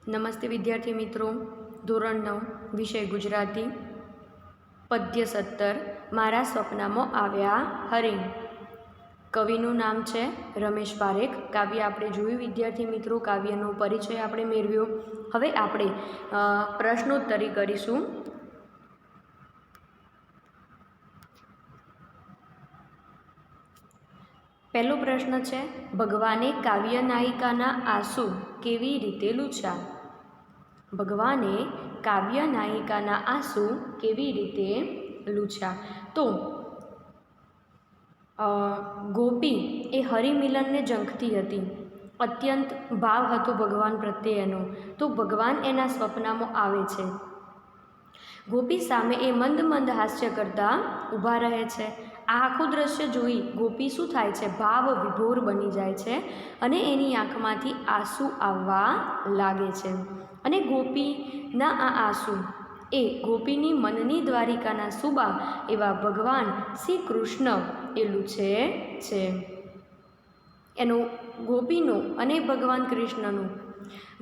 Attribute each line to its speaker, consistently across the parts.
Speaker 1: નમસ્તે વિદ્યાર્થી મિત્રો, ધોરણ 9 વિષય ગુજરાતી, પદ્ય 17 મારા સ્વપ્નમાં આવ્યા હરિ. કવિનું નામ છે રમેશ પારેખ. કાવ્ય આપણે જોયું વિદ્યાર્થી મિત્રો, કાવ્યનો પરિચય આપણે મેળવ્યો. હવે આપણે પ્રશ્નોત્તરી કરીશું. પહેલો પ્રશ્ન છે, ભગવાને કાવ્ય નાયિકાના આંસુ કેવી રીતે લૂછ્યા? ભગવાને કાવ્ય નાયિકાના આંસુ કેવી રીતે લૂછ્યા? તો ગોપી એ હરિમિલનને ઝંખતી હતી, અત્યંત ભાવ હતો ભગવાન પ્રત્યેનો. તો ભગવાન એના સ્વપ્નમાં આવે છે. ગોપી સામે એ મંદ મંદ હાસ્ય કરતા ઊભા રહે છે. આ આખું દ્રશ્ય જોઈ ગોપી શું થાય છે? ભાવ વિભોર બની જાય છે અને એની આંખમાંથી આંસુ આવવા લાગે છે. અને ગોપીના આ આંસુ એ ગોપીની મનની દ્વારિકાના સુબા એવા ભગવાન શ્રી કૃષ્ણ એ લૂછે છે. એનો ગોપીનો અને ભગવાન કૃષ્ણનો,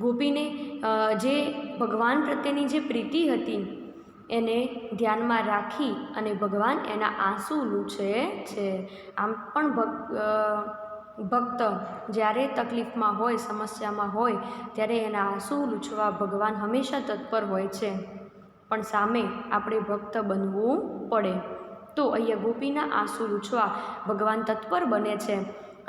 Speaker 1: ગોપીને જે ભગવાન પ્રત્યેની જે પ્રીતિ હતી એને ધ્યાનમાં રાખી અને ભગવાન એના આંસુ લૂછે છે. આમ પણ ભક્ત જ્યારે તકલીફમાં હોય, સમસ્યામાં હોય, ત્યારે એના આંસુ લૂછવા ભગવાન હંમેશા તત્પર હોય છે. પણ સામે આપણે ભક્ત બનવું પડે. તો અહીંયા ગોપીના આંસુ લૂછવા ભગવાન તત્પર બને છે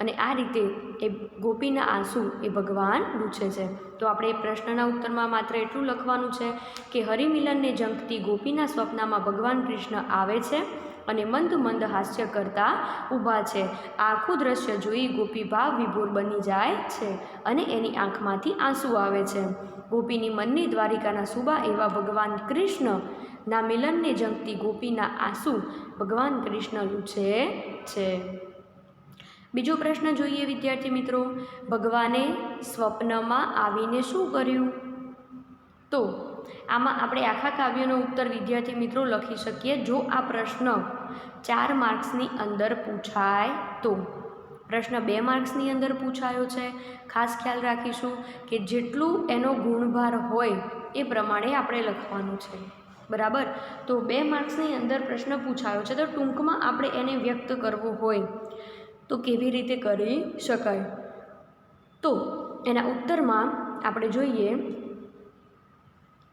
Speaker 1: અને આ રીતે એ ગોપીના આંસુ એ ભગવાન લૂછે છે. તો આપણે એ પ્રશ્નના ઉત્તરમાં માત્ર એટલું લખવાનું છે કે હરિમિલનને ઝંખતી ગોપીના સ્વપ્નમાં ભગવાન કૃષ્ણ આવે છે અને મંદ મંદ હાસ્ય કરતા ઊભા છે. આખું દ્રશ્ય જોઈ ગોપી ભાવ વિભોર બની જાય છે અને એની આંખમાંથી આંસુ આવે છે. ગોપીની મનની દ્વારિકાના સુબા એવા ભગવાન કૃષ્ણના મિલનને ઝંખતી ગોપીના આંસુ ભગવાન કૃષ્ણ લૂછે છે. બીજો પ્રશ્ન જોઈએ વિદ્યાર્થી મિત્રો, ભગવાને સ્વપ્નમાં આવીને શું કર્યું? તો આમાં આપણે આખા કાવ્યનો ઉત્તર વિદ્યાર્થી મિત્રો લખી શકીએ જો આ પ્રશ્ન 4 માર્ક્સની અંદર પૂછાય તો. પ્રશ્ન 2 માર્ક્સની અંદર પૂછાયો છે. ખાસ ખ્યાલ રાખીશું કે જેટલું એનો ગુણભાર હોય એ પ્રમાણે આપણે લખવાનું છે, બરાબર? તો 2 માર્ક્સની અંદર પ્રશ્ન પૂછાયો છે તો ટૂંકમાં આપણે એને વ્યક્ત કરવો હોય તો કેવી રીતે કરી શકાય? તો એના ઉત્તરમાં આપણે જોઈએ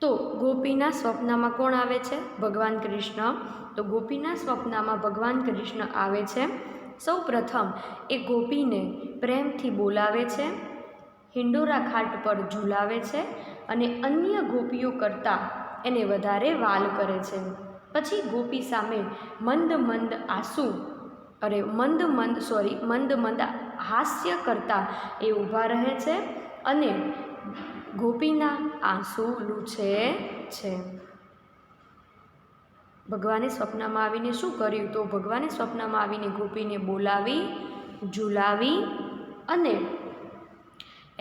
Speaker 1: તો ગોપીના સ્વપ્નમાં કોણ આવે છે? ભગવાન કૃષ્ણ. તો ગોપીના સ્વપ્નમાં ભગવાન કૃષ્ણ આવે છે. સૌ પ્રથમ એ ગોપીને પ્રેમથી બોલાવે છે, હિંડોરા ખાટ પર ઝૂલાવે છે અને અન્ય ગોપીઓ કરતાં એને વધારે વાલ કરે છે. પછી ગોપી સામે મંદ મંદ હાસ્ય કરતા એ ઊભા રહે છે અને ગોપીના આંસુ લૂછે છે. ભગવાને સ્વપ્નમાં આવીને શું કર્યું? તો ભગવાને સ્વપ્નમાં આવીને ગોપીને બોલાવી, ઝૂલાવી અને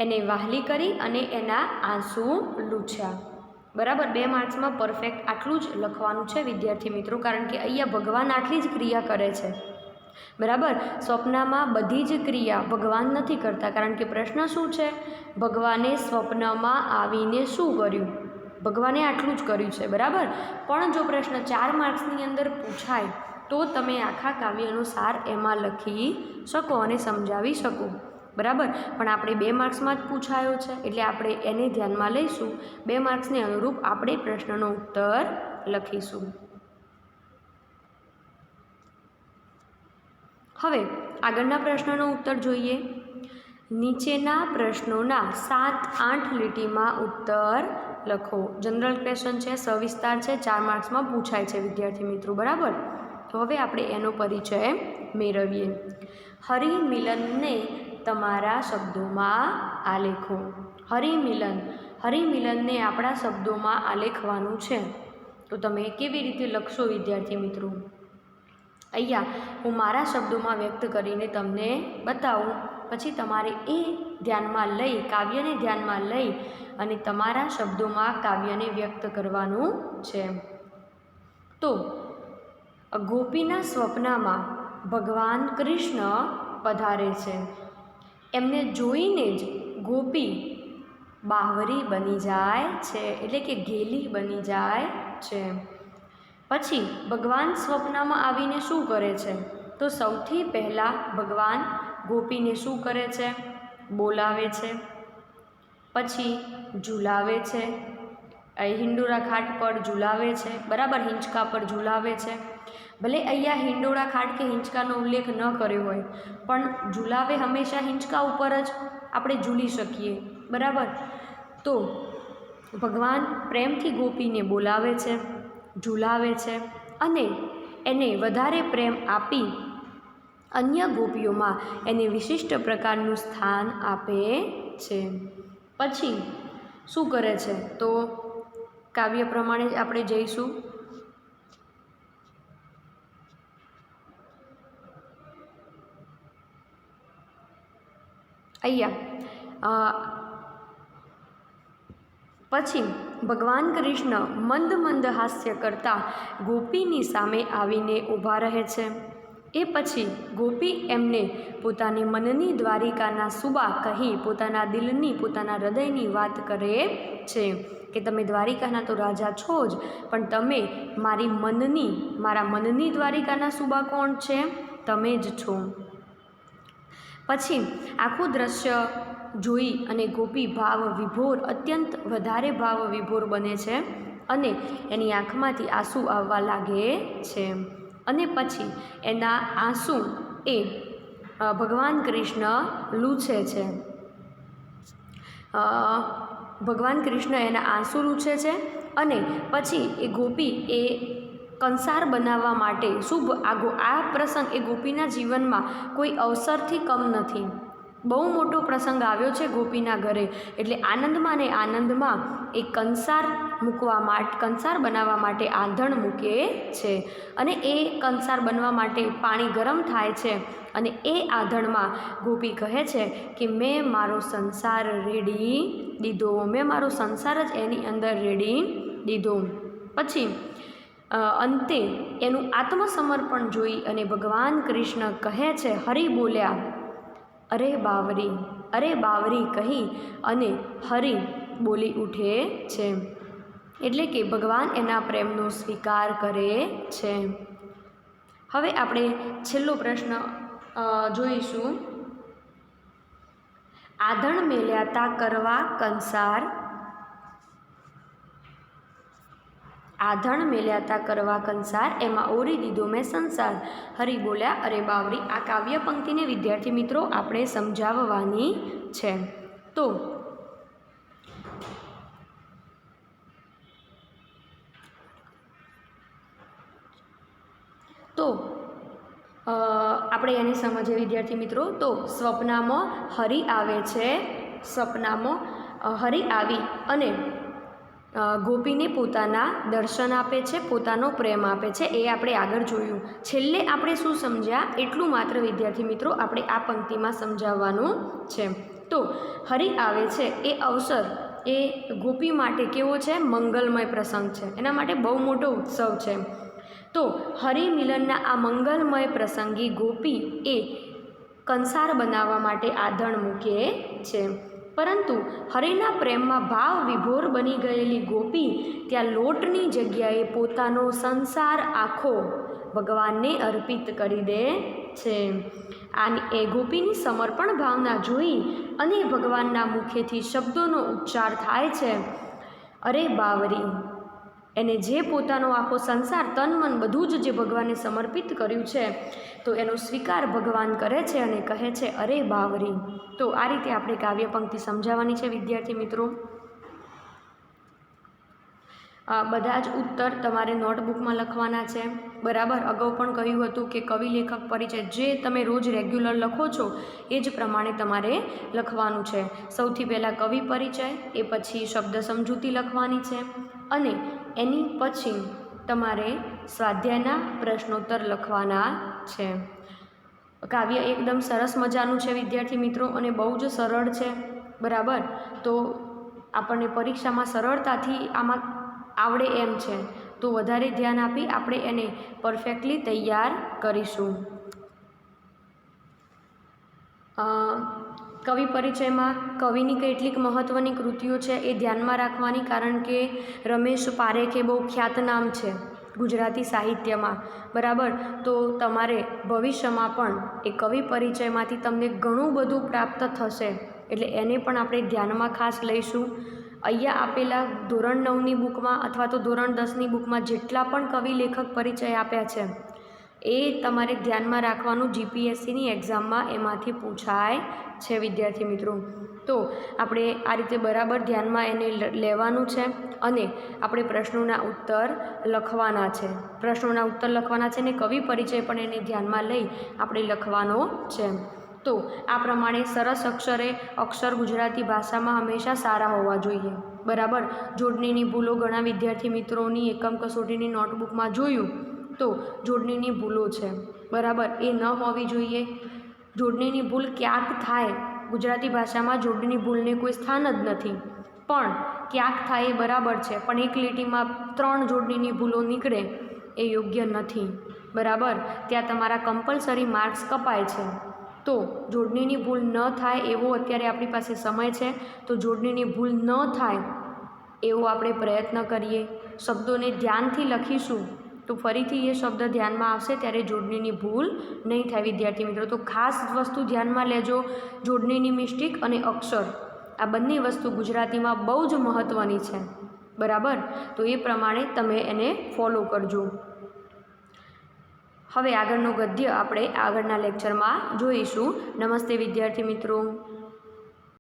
Speaker 1: એને વહાલી કરી અને એના આંસુ લૂછ્યા. બરાબર? 2 માર્ક્સમાં પરફેક્ટ આટલું જ લખવાનું છે વિદ્યાર્થી મિત્રો, કારણ કે અહીંયા ભગવાન આટલી જ ક્રિયા કરે છે. બરાબર? સ્વપ્નમાં બધી જ ક્રિયા ભગવાન નથી કરતા, કારણ કે પ્રશ્ન શું છે? ભગવાને સ્વપ્નમાં આવીને શું કર્યું? ભગવાને આટલું જ કર્યું છે, બરાબર? પણ જો પ્રશ્ન 4 માર્ક્સની અંદર પૂછાય તો તમે આખા કાવ્યનો સાર એમાં લખી શકો અને સમજાવી શકો, બરાબર? પણ આપણે 2 માર્ક્સમાં જ પૂછાયો છે એટલે આપણે એને ધ્યાનમાં લઈશું. 2 માર્ક્સને અનુરૂપ આપણે પ્રશ્નનો ઉત્તર લખીશું. હવે આગળના પ્રશ્નનો ઉત્તર જોઈએ. નીચેના પ્રશ્નોના 7-8 લીટીમાં ઉત્તર લખો. જનરલ ક્વેશ્ચન છે, સવિસ્તાર છે, 4 માર્ક્સમાં પૂછાય છે વિદ્યાર્થી મિત્રો, બરાબર? તો હવે આપણે એનો પરિચય મેળવીએ. હરિમિલનને તમારા શબ્દોમાં આલેખો. હરિમિલનને આપણા શબ્દોમાં આલેખવાનું છે. તો તમે કેવી રીતે લખશો વિદ્યાર્થી મિત્રો? અહીંયા હું મારા શબ્દોમાં વ્યક્ત કરીને તમને બતાવું, પછી તમારે એ ધ્યાનમાં લઈ, કાવ્યને ધ્યાનમાં લઈ અને તમારા શબ્દોમાં કાવ્યને વ્યક્ત કરવાનું છે. તો ગોપીના સ્વપ્નમાં ભગવાન કૃષ્ણ પધારે છે. એમને જોઈને જ ગોપી બાવરી બની જાય છે, એટલે કે ઘેલી બની જાય છે. પછી ભગવાન સ્વપ્નમાં આવીને શું કરે છે? તો સૌથી પહેલાં ભગવાન ગોપીને શું કરે છે? બોલાવે છે, પછી ઝૂલાવે છે, હિંડોળા ખાટ પર ઝૂલાવે છે, બરાબર, હિંચકા પર ઝૂલાવે છે. ભલે અહીંયા હિંડોળા ખાટ કે હિંચકાનો ઉલ્લેખ ન કર્યો હોય, પણ ઝૂલાવે હંમેશા હિંચકા ઉપર જ આપણે ઝૂલી શકીએ, બરાબર. તો ભગવાન પ્રેમથી ગોપીને બોલાવે છે, ઝૂલાવે છે અને એને વધારે પ્રેમ આપી અન્ય ગોપીઓમાં એને વિશિષ્ટ પ્રકારનું સ્થાન આપે છે. પછી શું કરે છે? તો કાવ્ય પ્રમાણે જ આપણે જઈશું. અહીંયા પછી ભગવાન કૃષ્ણ મંદ મંદ હાસ્ય કરતા ગોપીની સામે આવીને ઊભા રહે છે. એ પછી ગોપી એમને પોતાની મનની દ્વારિકાના સુબા કહી પોતાના દિલની, પોતાના હૃદયની વાત કરે છે કે તમે દ્વારિકાના તો રાજા છો જ, પણ તમે મારા મનની દ્વારિકાના સુબા કોણ છે? તમે જ છો. પછી આખું દ્રશ્ય જોઈ અને ગોપી ભાવ વિભોર, અત્યંત વધારે ભાવ વિભોર બને છે અને એની આંખમાંથી આંસુ આવવા લાગે છે. અને પછી એના આંસુ એ ભગવાન કૃષ્ણ લૂછે છે. ભગવાન કૃષ્ણ એના આંસુ લૂછે છે અને પછી એ ગોપી એ કંસાર બનાવવા માટે આ પ્રસંગ એ ગોપીના જીવનમાં કોઈ અવસરથી કમ નથી. બહુ મોટો પ્રસંગ આવ્યો છે ગોપીના ઘરે, એટલે આનંદમાં ને આનંદમાં એ કંસાર બનાવવા માટે આંધણ મૂકે છે અને એ કંસાર બનવા માટે પાણી ગરમ થાય છે અને એ આંધણમાં ગોપી કહે છે કે મેં મારો સંસાર રેડી દીધો, મેં મારો સંસાર જ એની અંદર રેડી દીધો. પછી અંતે એનું આત્મસમર્પણ જોઈ અને ભગવાન કૃષ્ણ કહે છે, હરિ બોલ્યા, અરે બાવરી કહી અને હરિ બોલી ઉઠે છે. એટલે કે ભગવાન એના પ્રેમનો સ્વીકાર કરે છે. હવે આપણે છેલ્લો પ્રશ્ન જોઈશું. આધણ મેલ્યા તા કરવા કંસાર, આધણ મેલ્યા તા કરવા કંસાર, એમાં ઓરી દીધો મેં સંસાર, હરિ બોલ્યા અરે બાવરી. આ કાવ્ય પંક્તિને વિદ્યાર્થી મિત્રો આપણે સમજાવવાની છે. તો આપણે એને સમજીએ વિદ્યાર્થી મિત્રો. તો સ્વપ્નમાં હરિ આવે છે, સ્વપ્નમાં હરિ આવી અને ગોપીને પોતાના દર્શન આપે છે, પોતાનો પ્રેમ આપે છે. એ આપણે આગળ જોયું. છેલ્લે આપણે શું સમજ્યા એટલું માત્ર વિદ્યાર્થી મિત્રો આપણે આ પંક્તિમાં સમજાવવાનું છે. તો હરિ આવે છે એ અવસર એ ગોપી માટે કેવો છે? મંગલમય પ્રસંગ છે, એના માટે બહુ મોટો ઉત્સવ છે. તો હરિમિલનના આ મંગલમય પ્રસંગે ગોપી એ કંસાર બનાવવા માટે આધણ મૂકે છે. પરંતુ હરિના પ્રેમમાં ભાવ વિભોર બની ગયેલી ગોપી ત્યાં લોટની જગ્યાએ પોતાનો સંસાર આખો ભગવાનને અર્પિત કરી દે છે. એ ગોપીની સમર્પણ ભાવના જોઈ અને ભગવાનના મુખેથી શબ્દોનો ઉચ્ચાર થાય છે, અરે બાવરી. એને જે પોતાનો આખો સંસાર તન મન બધું જ જે ભગવાનને સમર્પિત કર્યું છે, તો એનો સ્વીકાર ભગવાન કરે છે અને કહે છે અરે બાવરી. તો આ રીતે આપણે કાવ્ય પંક્તિ સમજાવવાની છે વિદ્યાર્થી મિત્રો. બધા જ ઉત્તર તમારે નોટબુકમાં લખવાના છે, બરાબર. અગાઉ પણ કહ્યું હતું કે કવિ લેખક પરિચય જે તમે રોજ રેગ્યુલર લખો છો એ જ પ્રમાણે તમારે લખવાનું છે. સૌથી પહેલાં કવિ પરિચય, એ પછી શબ્દ સમજૂતી લખવાની છે અને એની પછી તમારે સ્વાધ્યાયના પ્રશ્નોત્તર લખવાના છે. કાવ્ય એકદમ સરસ મજાનું છે વિદ્યાર્થી મિત્રો અને બહુ જ સરળ છે, બરાબર. તો આપણને પરીક્ષામાં સરળતાથી આમાં આવડે એમ છે, તો વધારે ધ્યાન આપી આપણે એને પરફેક્ટલી તૈયાર કરીશું. કવિ પરિચયમાં કવિની કેટલીક મહત્ત્વની કૃતિઓ છે એ ધ્યાનમાં રાખવાની, કારણ કે રમેશ પારેખ એ બહુ ખ્યાતનામ છે ગુજરાતી સાહિત્યમાં, બરાબર. તો તમારે ભવિષ્યમાં પણ એ કવિ પરિચયમાંથી તમને ઘણું બધું પ્રાપ્ત થશે, એટલે એને પણ આપણે ધ્યાનમાં ખાસ લઈશું. અહીંયા આપેલા ધોરણ 9ની બુકમાં અથવા તો ધોરણ 10ની બુકમાં જેટલા પણ કવિ લેખક પરિચય આપ્યા છે એ તમારે ધ્યાનમાં રાખવાનું. જીપીએસસીની એક્ઝામમાં એમાંથી પૂછાય છે વિદ્યાર્થી મિત્રો. તો આપણે આ રીતે બરાબર ધ્યાનમાં એને લેવાનું છે અને આપણે પ્રશ્નોના ઉત્તર લખવાના છે. ને કવિ પરિચય પણ એને ધ્યાનમાં લઈ આપણે લખવાનો છે. તો આ પ્રમાણે સરસ અક્ષર ગુજરાતી ભાષામાં હંમેશા સારા હોવા જોઈએ, બરાબર. જોડણીની ભૂલો ઘણા વિદ્યાર્થી મિત્રોની એકમ કસોટીની નોટબુકમાં જોયું તો જોડણીની ભૂલો છે, બરાબર, એ ન હોવી જોઈએ. જોડણીની ભૂલ ક્યાંક થાય, ગુજરાતી ભાષામાં જોડણીની ભૂલને કોઈ સ્થાન જ નથી, પણ ક્યાંક થાય એ બરાબર છે, પણ એક લીટીમાં 3 જોડણીની ભૂલો નીકળે એ યોગ્ય નથી, બરાબર. ત્યાં તમારા કમ્પલસરી માર્ક્સ કપાય છે. તો જોડણીની ભૂલ ન થાય એવો અત્યારે આપણી પાસે સમય છે, તો જોડણીની ભૂલ ન થાય એવો આપણે પ્રયત્ન કરીએ. શબ્દોને ધ્યાનથી લખીશું તો ફરીથી એ શબ્દ ધ્યાનમાં આવશે, ત્યારે જોડણીની ભૂલ નહીં થાય વિદ્યાર્થી મિત્રો. તો ખાસ વસ્તુ ધ્યાનમાં લેજો, જોડણીની મિસ્ટેક અને અક્ષર આ બંને વસ્તુ ગુજરાતીમાં બહુ જ મહત્ત્વની છે, બરાબર. તો એ પ્રમાણે તમે એને ફોલો કરજો. હવે આગળનું ગદ્ય આપણે આગળના લેક્ચરમાં જોઈશું. નમસ્તે વિદ્યાર્થી મિત્રો.